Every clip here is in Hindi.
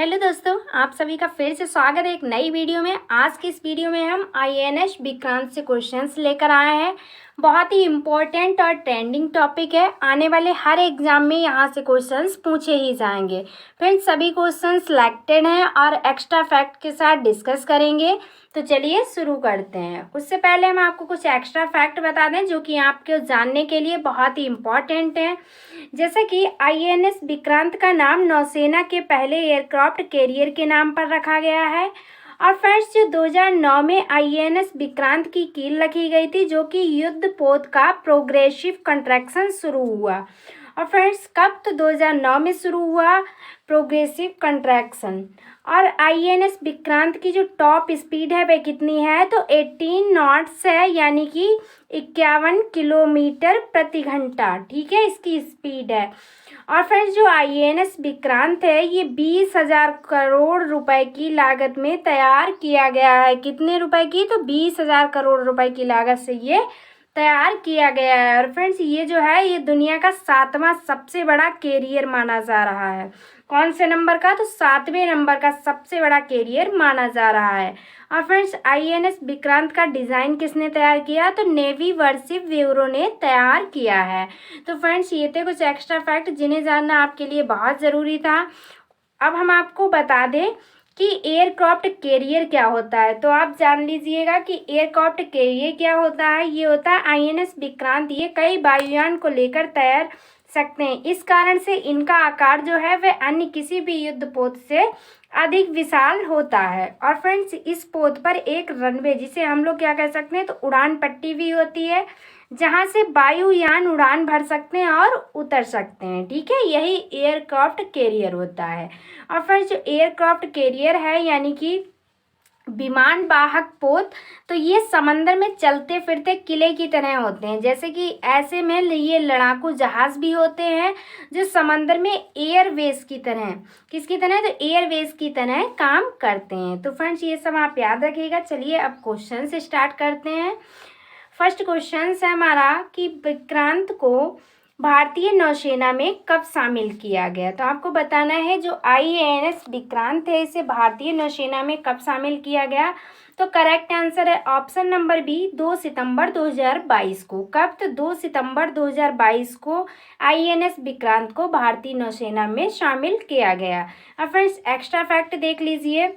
हेलो दोस्तों, आप सभी का फिर से स्वागत है एक नई वीडियो में। आज की इस वीडियो में हम आईएएनएस विक्रांत से क्वेश्चंस लेकर आए हैं। बहुत ही इम्पोर्टेंट और ट्रेंडिंग टॉपिक है। आने वाले हर एग्जाम में यहाँ से क्वेश्चंस पूछे ही जाएंगे। फ्रेंड्स, सभी क्वेश्चंस सिलेक्टेड हैं और एक्स्ट्रा फैक्ट के साथ डिस्कस करेंगे। तो चलिए शुरू करते हैं। उससे पहले हम आपको कुछ एक्स्ट्रा फैक्ट बता दें जो कि आपके जानने के लिए बहुत ही इम्पॉर्टेंट है। जैसे कि आईएनएस विक्रांत का नाम नौसेना के पहले एयरक्राफ्ट कैरियर के नाम पर रखा गया है। और फ्रेंड्स, जो 2009 में आईएनएस विक्रांत की कील रखी गई थी, जो कि युद्ध पोत का प्रोग्रेसिव कंट्रैक्शन शुरू हुआ। और फ्रेंड्स, कब? तो 2009 में शुरू हुआ प्रोग्रेसिव कंट्रैक्शन। और आईएनएस विक्रांत की जो टॉप स्पीड है वह कितनी है? तो 18 नॉट्स है, यानी कि 51 किलोमीटर प्रति घंटा। ठीक है, इसकी स्पीड है। और फ्रेंड्स, जो आईएनएस विक्रांत है ये 20,000 करोड़ रुपए की लागत में तैयार किया गया है। कितने रुपए की? तो 20,000 करोड़ रुपए की लागत से ये तैयार किया गया है। और फ्रेंड्स, ये जो है ये दुनिया का 7वां सबसे बड़ा कैरियर माना जा रहा है। कौन से नंबर का? तो 7वें नंबर का सबसे बड़ा कैरियर माना जा रहा है। और फ्रेंड्स, आईएनएस विक्रांत का डिज़ाइन किसने तैयार किया? तो नेवी वारशिप ब्यूरो ने तैयार किया है। तो फ्रेंड्स, ये थे कुछ एक्स्ट्रा फैक्ट जिन्हें जानना आपके लिए बहुत ज़रूरी था। अब हम आपको बता दें कि एयरक्राफ्ट कैरियर क्या होता है। तो आप जान लीजिएगा कि एयरक्राफ्ट कैरियर क्या होता है। ये होता है आईएनएस विक्रांत, ये कई वायुयान को लेकर तैर सकते हैं। इस कारण से इनका आकार जो है वह अन्य किसी भी युद्ध पोत से अधिक विशाल होता है। और फ्रेंड्स, इस पोत पर एक रनवे, जिसे हम लोग क्या कह सकते हैं, तो उड़ान पट्टी भी होती है, जहां से वायुयान उड़ान भर सकते हैं और उतर सकते हैं। ठीक है, यही एयरक्राफ्ट कैरियर होता है। और फिर जो एयरक्राफ्ट कैरियर है, यानी कि विमान वाहक पोत, तो ये समंदर में चलते फिरते किले की तरह होते हैं। जैसे कि ऐसे में ये लड़ाकू जहाज भी होते हैं जो समंदर में एयरवेज की तरह, किसकी तरह? तो एयरवेज की तरह काम करते हैं। तो फ्रेंड्स, ये सब आप याद रखिएगा। चलिए अब क्वेश्चन से स्टार्ट करते हैं। फर्स्ट क्वेश्चन है हमारा कि विक्रांत को भारतीय नौसेना में कब शामिल किया गया? तो आपको बताना है जो आईएनएस विक्रांत है इसे भारतीय नौसेना में कब शामिल किया गया। तो करेक्ट आंसर है ऑप्शन नंबर बी, 2 सितंबर 2022 को। कब? तो 2 सितंबर 2022 को आईएनएस विक्रांत को भारतीय नौसेना में शामिल किया गया। अब फ्रेंड्स, एक्स्ट्रा फैक्ट देख लीजिए।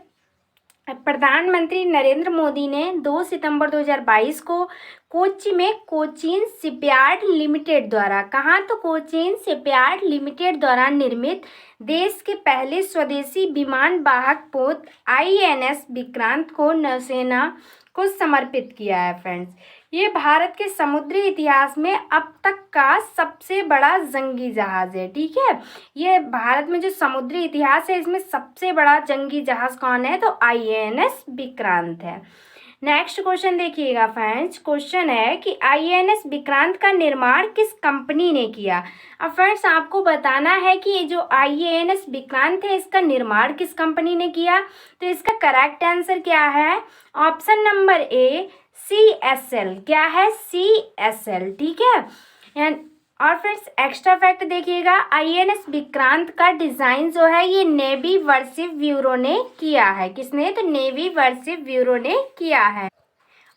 प्रधानमंत्री नरेंद्र मोदी ने 2 सितंबर 2022 को कोच्चि में कोचीन शिपयार्ड लिमिटेड द्वारा, कहाँ? तो कोचीन शिपयार्ड लिमिटेड द्वारा निर्मित देश के पहले स्वदेशी विमान वाहक पोत आईएनएस विक्रांत को नौसेना को समर्पित किया है। फ्रेंड्स, ये भारत के समुद्री इतिहास में अब तक का सबसे बड़ा जंगी जहाज है। ठीक है, ये भारत में जो समुद्री इतिहास है इसमें सबसे बड़ा जंगी जहाज कौन है? तो आईएनएस विक्रांत है। नेक्स्ट क्वेश्चन देखिएगा फ्रेंड्स। क्वेश्चन है कि आईएनएस विक्रांत का निर्माण किस कंपनी ने किया? अब फ्रेंड्स, आपको बताना है कि ये जो आईएनएस विक्रांत है इसका निर्माण किस कंपनी ने किया। तो इसका करेक्ट आंसर क्या है? ऑप्शन नंबर ए, CSL। क्या है? CSL। ठीक है। और फ्रेंड्स, एक्स्ट्रा फैक्ट देखिएगा, आईएनएस विक्रांत का डिज़ाइन जो है ये नेवी वारशिप ब्यूरो ने किया है। किसने? तो नेवी वारशिप ब्यूरो ने किया है।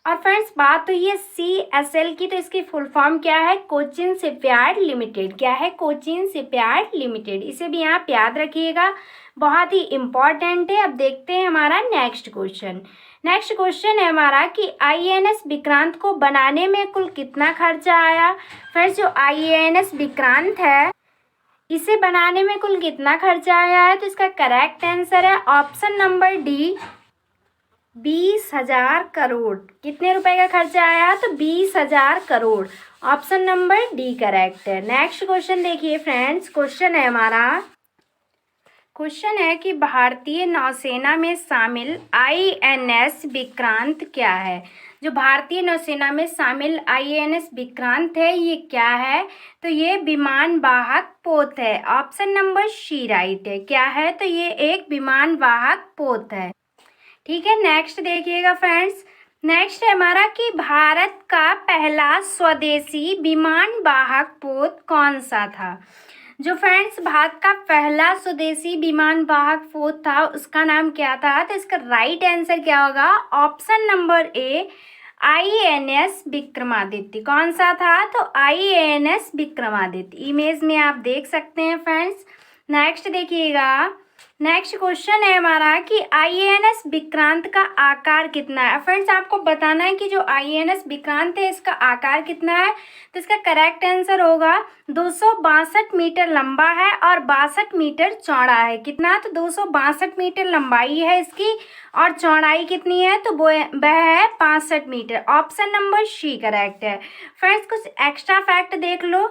और फ्रेंड्स, बात तो ये CSL की, तो इसकी फुल फॉर्म क्या है? Cochin shipyard limited. क्या है? Cochin shipyard limited. इसे भी आप याद रखिएगा, बहुत ही इम्पॉर्टेंट है। अब देखते हैं हमारा नेक्स्ट क्वेश्चन। नेक्स्ट क्वेश्चन है हमारा कि आईएनएस विक्रांत को बनाने में कुल कितना खर्चा आया? फिर जो आईएनएस विक्रांत है इसे बनाने में कुल कितना खर्चा आया है? तो इसका करेक्ट आंसर है ऑप्शन नंबर डी, 20,000 करोड़। कितने रुपए का खर्चा आया? तो 20,000 crore. Option number D correct है। नेक्स्ट क्वेश्चन देखिए फ्रेंड्स। क्वेश्चन है कि भारतीय नौसेना में शामिल आईएनएस विक्रांत क्या है? जो भारतीय नौसेना में शामिल आईएनएस विक्रांत है ये क्या है? तो ये विमान वाहक पोत है। ऑप्शन नंबर सी राइट है। क्या है? तो ये एक विमान वाहक पोत है। ठीक है, नेक्स्ट देखिएगा फ्रेंड्स। नेक्स्ट है हमारा कि भारत का पहला स्वदेशी विमान वाहक पोत कौन सा था? जो फ्रेंड्स भारत का पहला स्वदेशी विमान वाहक पोत था उसका नाम क्या था? तो इसका राइट आंसर क्या होगा? ऑप्शन नंबर ए INS विक्रमादित्य। कौन सा था? तो INS विक्रमादित्य। इमेज में आप देख सकते हैं फ्रेंड्स। नेक्स्ट देखिएगा, नेक्स्ट क्वेश्चन है हमारा कि INS विक्रांत का आकार कितना है? फ्रेंड्स आपको बताना है कि जो INS विक्रांत है इसका आकार कितना है। तो इसका करेक्ट आंसर होगा 262 मीटर लंबा है और 62 मीटर चौड़ा है। कितना? तो 262 मीटर लंबाई है इसकी और चौड़ाई कितनी है? तो वह है 65 metre. Option number C correct है। फ्रेंड्स कुछ एक्स्ट्रा फैक्ट देख लो।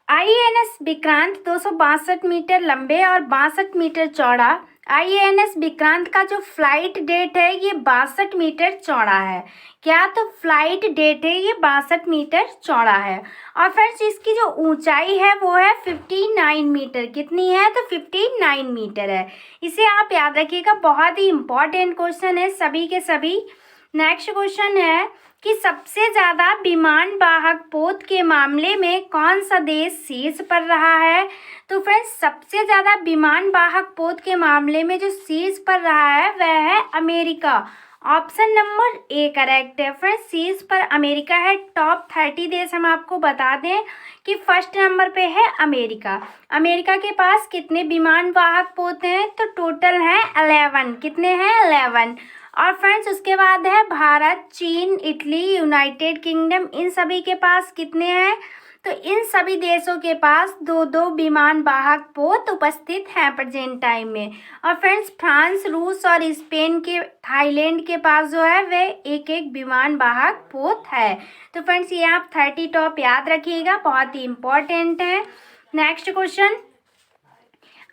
INS विक्रांत 262 मीटर लंबे और 62 मीटर चौड़ा। INS विक्रांत का जो फ्लाइट डेट है ये 62 मीटर चौड़ा है। क्या? तो फ्लाइट डेट है ये 62 मीटर चौड़ा है। और फ्रेंड्स इसकी जो ऊंचाई है वो है 59 मीटर। कितनी है? तो 59 मीटर है। इसे आप याद रखिएगा, बहुत ही इंपॉर्टेंट क्वेश्चन है सभी के सभी। नेक्स्ट क्वेश्चन है कि सबसे ज़्यादा विमान वाहक पोत के मामले में कौन सा देश शीर्ष पर रहा है? तो फ्रेंड्स सबसे ज़्यादा विमान वाहक पोत के मामले में जो शीर्ष पर रहा है वह है America. Option number A correct है। फ्रेंड्स शीर्ष पर अमेरिका है। टॉप 30 देश हम आपको बता दें कि फर्स्ट नंबर पे है अमेरिका। अमेरिका के पास कितने विमान वाहक पोत हैं? तो टोटल हैं 11। कितने हैं? 11। और फ्रेंड्स उसके बाद है भारत, चीन, इटली, यूनाइटेड किंगडम। इन सभी के पास कितने हैं? तो इन सभी देशों के पास 2-2 विमान वाहक पोत उपस्थित हैं प्रेजेंट टाइम में। और फ्रेंड्स फ्रांस, रूस और स्पेन के, थाईलैंड के पास जो है वे एक एक विमान वाहक पोत है। तो फ्रेंड्स ये आप 30 टॉप याद रखिएगा, बहुत ही इंपॉर्टेंट है। नेक्स्ट क्वेश्चन,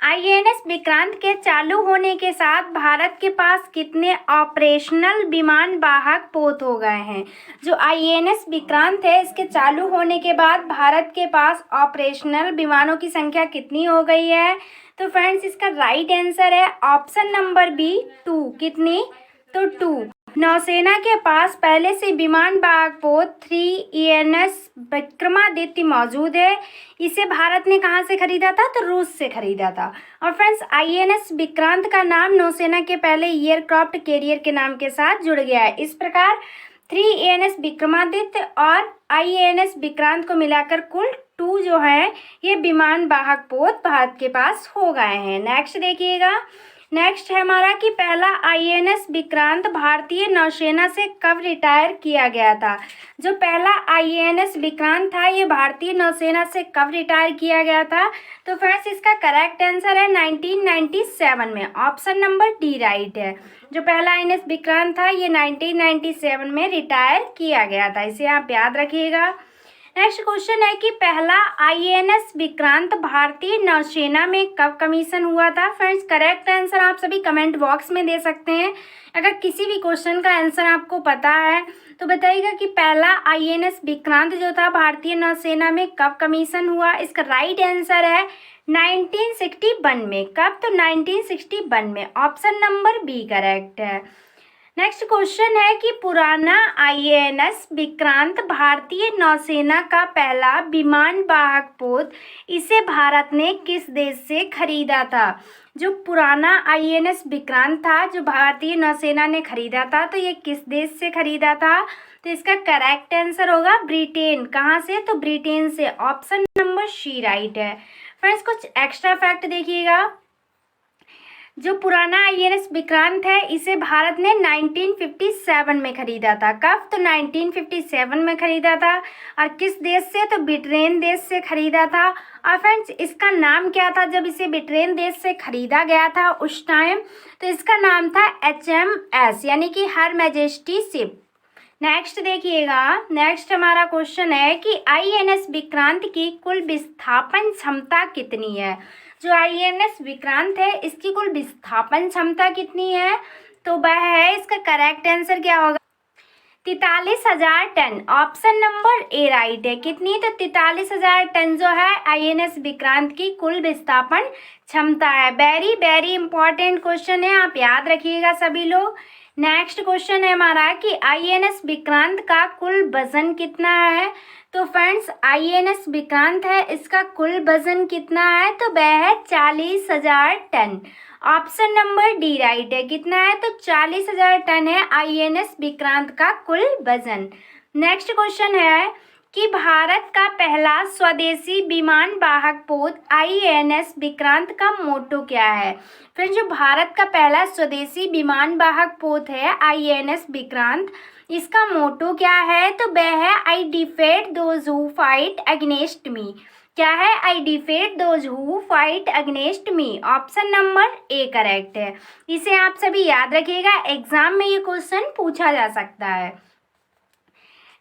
INS विक्रांत के चालू होने के साथ भारत के पास कितने ऑपरेशनल विमान वाहक पोत हो गए हैं? जो INS विक्रांत है इसके चालू होने के बाद भारत के पास ऑपरेशनल विमानों की संख्या कितनी हो गई है? तो फ्रेंड्स इसका राइट आंसर है ऑप्शन नंबर बी 2। कितनी? तो 2। नौसेना के पास पहले से विमान वाहक पोत 3ENS विक्रमादित्य मौजूद है। इसे भारत ने कहाँ से खरीदा था? तो रूस से खरीदा था। और फ्रेंड्स INS विक्रांत का नाम नौसेना के पहले एयरक्राफ्ट कैरियर के नाम के साथ जुड़ गया है। इस प्रकार 3ENS विक्रमादित्य और INS विक्रांत को मिलाकर कुल 2 जो है ये विमान वाहक पोत भारत के पास हो गए हैं। नेक्स्ट देखिएगा, नेक्स्ट है हमारा कि पहला INS विक्रांत भारतीय नौसेना से कब रिटायर किया गया था? जो पहला INS विक्रांत था ये भारतीय नौसेना से कब रिटायर किया गया था? तो फ्रेंड्स इसका करेक्ट आंसर है 1997 में। ऑप्शन नंबर डी राइट है। जो पहला INS विक्रांत था ये 1997 में रिटायर किया गया था। इसे आप याद रखिएगा। नेक्स्ट क्वेश्चन है कि पहला INS विक्रांत भारतीय नौसेना में कब कमीशन हुआ था? फ्रेंड्स करेक्ट आंसर आप सभी कमेंट बॉक्स में दे सकते हैं। अगर किसी भी क्वेश्चन का आंसर आपको पता है तो बताइएगा कि पहला INS विक्रांत जो था भारतीय नौसेना में कब कमीशन हुआ। इसका राइट आंसर है 1961 में। कब? तो 1961 में। ऑप्शन नंबर बी करेक्ट है। नेक्स्ट क्वेश्चन है कि पुराना INS विक्रांत भारतीय नौसेना का पहला विमान वाहक पोत इसे भारत ने किस देश से खरीदा था? जो पुराना INS विक्रांत था जो भारतीय नौसेना ने खरीदा था तो ये किस देश से खरीदा था? तो इसका करेक्ट आंसर होगा ब्रिटेन। कहाँ से? तो ब्रिटेन से। ऑप्शन नंबर सी राइट है। फ्रेंड्स कुछ एक्स्ट्रा फैक्ट देखिएगा, जो पुराना INS विक्रांत है इसे भारत ने 1957 में खरीदा था। कब? तो 1957 में खरीदा था। और किस देश से? तो ब्रिटेन देश से खरीदा था। और फ्रेंड्स इसका नाम क्या था जब इसे ब्रिटेन देश से खरीदा गया था उस टाइम? तो इसका नाम था HMS यानी कि हर मैजेस्टी शिप। नेक्स्ट देखिएगा, नेक्स्ट हमारा क्वेश्चन है कि INS विक्रांत की कुल विस्थापन क्षमता कितनी है? जो INS विक्रांत है इसकी कुल विस्थापन क्षमता कितनी है? तो वह है, इसका करेक्ट आंसर क्या होगा? 43,000 ton. Option number A right है। कितनी? तो 43,000 टन जो है INS विक्रांत की कुल विस्थापन क्षमता है। वेरी वेरी इंपॉर्टेंट क्वेश्चन है, आप याद रखिएगा सभी लोग। नेक्स्ट क्वेश्चन है हमारा कि INS विक्रांत का कुल वजन कितना है? तो फ्रेंड्स INS विक्रांत है, इसका कुल वजन कितना है? तो वह है 40,000 ton. Option number D right है। कितना है? तो 40,000 टन है INS विक्रांत का कुल वजन। नेक्स्ट क्वेश्चन है कि भारत का पहला स्वदेशी विमान वाहक पोत INS विक्रांत का मोटो क्या है? फ्रेंड्स, जो भारत का पहला स्वदेशी विमान वाहक पोत है INS विक्रांत, इसका मोटो क्या है? तो वह है I defeat those who fight against me. क्या है? I defeat those who fight against me. Option number A correct है। इसे आप सभी याद रखिएगा, एग्जाम में ये क्वेश्चन पूछा जा सकता है।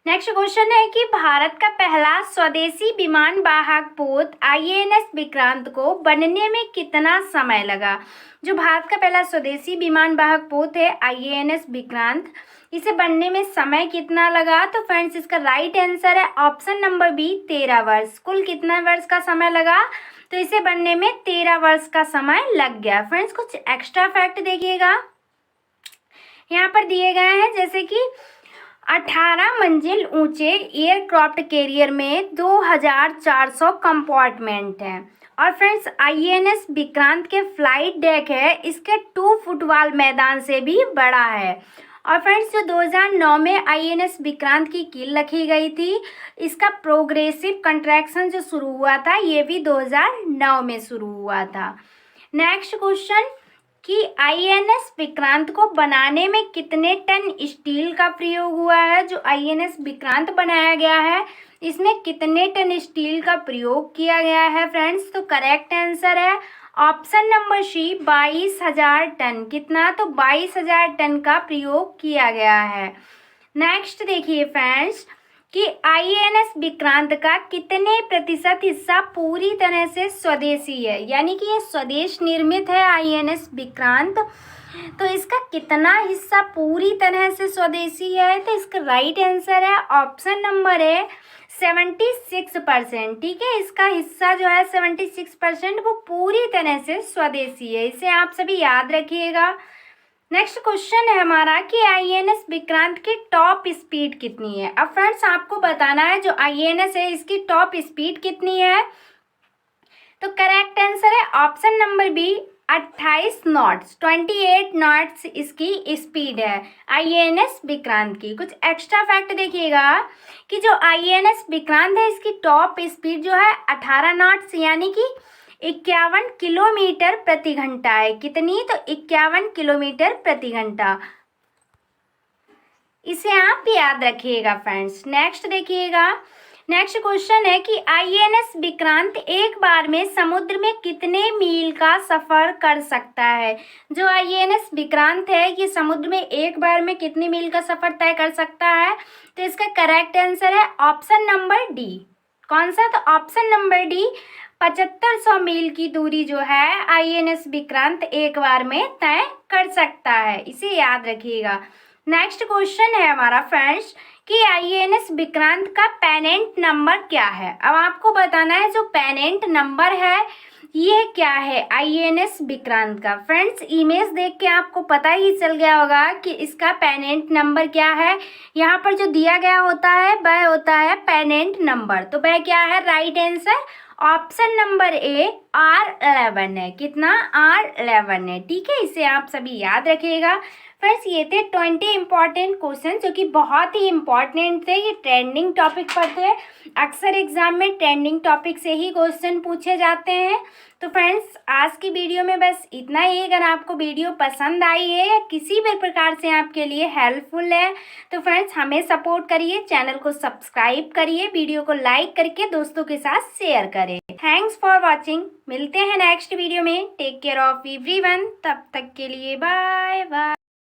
नेक्स्ट क्वेश्चन है कि भारत का पहला स्वदेशी विमान वाहक पोत INS विक्रांत को बनने में कितना समय लगा? जो भारत का पहला स्वदेशी विमान वाहक पोत है INS विक्रांत, इसे बनने में समय कितना लगा? तो फ्रेंड्स, इसका राइट आंसर है ऑप्शन नंबर बी 13 वर्ष। कुल कितना वर्ष का समय लगा? तो इसे बनने में 13 वर्ष का समय लग गया। फ्रेंड्स, कुछ एक्स्ट्रा फैक्ट देखिएगा, यहाँ पर दिए गए हैं, जैसे कि 18 मंजिल ऊंचे एयरक्राफ्ट कैरियर में 2400 कंपार्टमेंट हैं। और फ्रेंड्स, INS विक्रांत के फ्लाइट डेक है, इसके 2 फुटबॉल मैदान से भी बड़ा है। और फ्रेंड्स, जो 2009 में INS विक्रांत की कील रखी गई थी, इसका प्रोग्रेसिव कंट्रैक्शन जो शुरू हुआ था, ये भी 2009 में शुरू हुआ था। नेक्स्ट क्वेश्चन कि INS विक्रांत को बनाने में कितने टन स्टील का प्रयोग हुआ है? जो INS विक्रांत बनाया गया है, इसमें कितने टन स्टील का प्रयोग किया गया है फ्रेंड्स? तो करेक्ट आंसर है ऑप्शन नंबर सी 22,000 टन। कितना? तो 22,000 टन का प्रयोग किया गया है। नेक्स्ट देखिए फ्रेंड्स कि INS विक्रांत का कितने प्रतिशत हिस्सा पूरी तरह से स्वदेशी है, यानी कि ये स्वदेश निर्मित है INS विक्रांत। तो इसका कितना हिस्सा पूरी तरह से स्वदेशी है? तो इसका राइट आंसर है ऑप्शन नंबर है 76%। ठीक है, इसका हिस्सा जो है 76% वो पूरी तरह से स्वदेशी है। इसे आप सभी याद रखिएगा। नेक्स्ट क्वेश्चन है हमारा कि INS विक्रांत की टॉप स्पीड कितनी है? अब फ्रेंड्स, आपको बताना है जो INS है, इसकी टॉप स्पीड कितनी है? तो करेक्ट आंसर है option number B 28 knots. 28 knots इसकी स्पीड है INS विक्रांत की। कुछ एक्स्ट्रा फैक्ट देखिएगा कि जो INS विक्रांत है, इसकी टॉप स्पीड जो है 18 नॉट्स, यानी कि 51 किलोमीटर प्रति घंटा है। कितनी? तो 51 किलोमीटर प्रति घंटा। इसे आप याद रखिएगा फ्रेंड्स। नेक्स्ट देखिएगा, नेक्स्ट क्वेश्चन है कि INS विक्रांत एक बार में समुद्र में कितने मील का सफर कर सकता है? जो INS विक्रांत है, ये समुद्र में एक बार में कितने मील का सफर तय कर सकता है? तो इसका करेक्ट आंसर है ऑप्शन नंबर डी। कौन सा? तो ऑप्शन नंबर डी 7500 मील की दूरी जो है INS विक्रांत एक बार में तय कर सकता है। इसे याद रखिएगा। नेक्स्ट क्वेश्चन है हमारा फ्रेंड्स कि INS विक्रांत का पेनेंट नंबर क्या है? अब आपको बताना है जो पेनेंट नंबर है ये क्या है INS विक्रांत का। फ्रेंड्स, इमेज देख के आपको पता ही चल गया होगा कि इसका पेनेंट नंबर क्या है। यहाँ पर जो दिया गया होता है वह होता है पेनेंट नंबर। तो वह क्या है? राइट आंसर ऑप्शन नंबर ए R11 है। कितना? R11 है। ठीक है, इसे आप सभी याद रखिएगा। फ्रेंड्स, ये थे 20 इंपॉर्टेंट क्वेश्चन जो कि बहुत ही इंपॉर्टेंट थे। ये ट्रेंडिंग टॉपिक पर थे। अक्सर एग्जाम में ट्रेंडिंग टॉपिक से ही क्वेश्चन पूछे जाते हैं। तो फ्रेंड्स, आज की वीडियो में बस इतना ही। अगर आपको वीडियो पसंद आई है या किसी भी प्रकार से आपके लिए हेल्पफुल है तो फ्रेंड्स हमें सपोर्ट करिए, चैनल को सब्सक्राइब करिए, वीडियो को लाइक करके दोस्तों के साथ शेयर करें। Thanks for watching. मिलते हैं नेक्स्ट वीडियो में। Take care of everyone. तब तक के लिए बाय बाय।